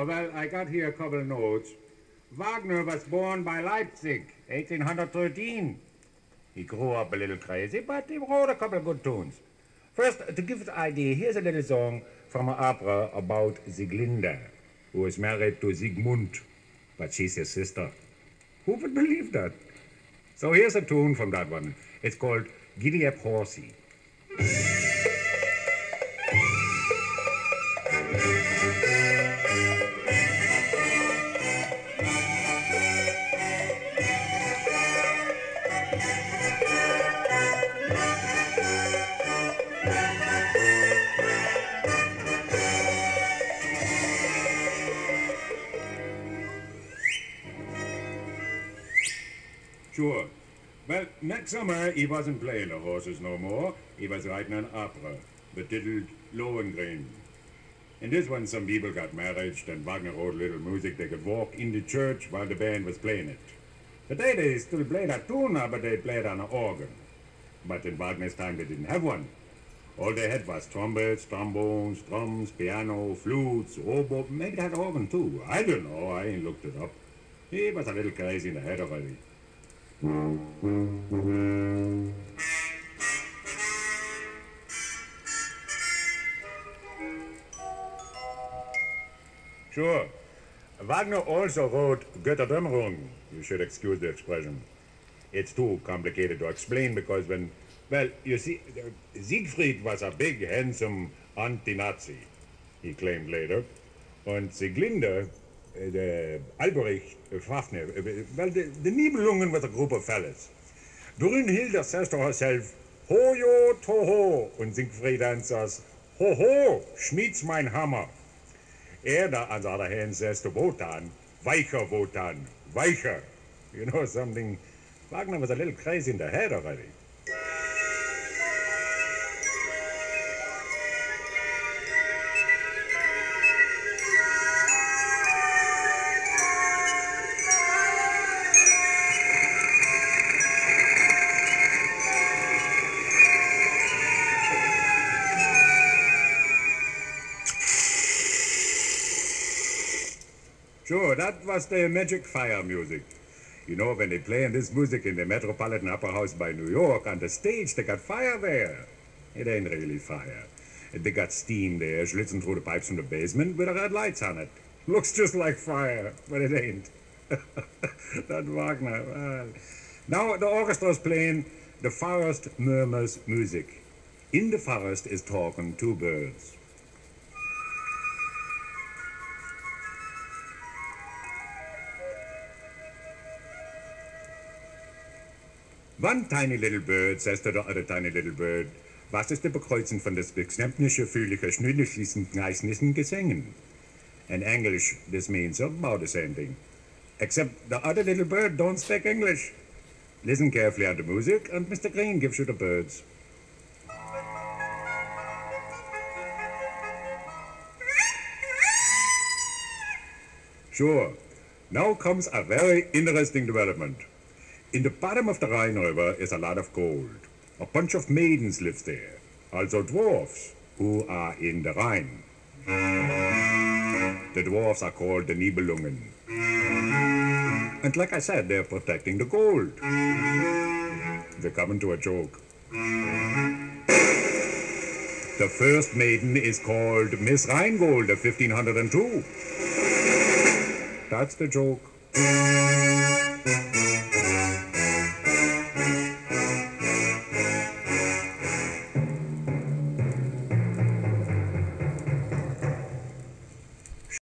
well, I got here a couple of notes. Wagner was born by Leipzig, 1813. He grew up a little crazy, but he wrote a couple of good tunes. First, to give the idea, here's a little song from an opera about Sieglinde, who is married to Siegmund, but she's his sister. Who would believe that? So here's a tune from that one. It's called Giddy Up Horsey. Sure. Well, next summer he wasn't playing the horses no more. He was writing an opera, betitled Lohengrin. In this one, some people got married, and Wagner wrote a little music they could walk in the church while the band was playing it. Today they still play that tune now, but they play it on an organ. But in Wagner's time they didn't have one. All they had was trumpets, trombones, drums, piano, flutes, oboe, maybe that organ too. I don't know, I ain't looked it up. He was a little crazy in the head already. Sure. Wagner also wrote Götterdämmerung. You should excuse the expression. It's too complicated to explain because well, you see, Siegfried was a big, handsome anti-Nazi, he claimed later. And Sieglinde, Albrecht, Fafner, well, the Nibelungen was a group of fellas. Brünnhilde says to herself, Hojo toho, and Siegfried answers, Ho ho, schmied's mein Hammer. Erda, on the other hand, says to Wotan, Weicher, Wotan, Weicher. You know something, Wagner was a little crazy in the head already. Sure, that was the Magic Fire music. You know, when they play this music in the Metropolitan Opera House by New York, on the stage, they got fire there. It ain't really fire. They got steam there, schlitzing through the pipes from the basement with the red lights on it. Looks just like fire, but it ain't. That Wagner, well. Now the orchestra's playing The Forest Murmurs music. In the forest is talking two birds. One tiny little bird says to the other tiny little bird, was ist die Bekreuzung von des beschnäppnische, fühlige, schnüdlichsten, gleichnissen Gesängen? In English, this means about the same thing. Except the other little bird don't speak English. Listen carefully at the music, and Mr. Green gives you the birds. Sure. Now comes a very interesting development. In the bottom of the Rhine River is a lot of gold. A bunch of maidens live there, also dwarfs, who are in the Rhine. The dwarfs are called the Nibelungen. And like I said, they're protecting the gold. We're coming to a joke. The first maiden is called Miss Rheingold of 1502. That's the joke.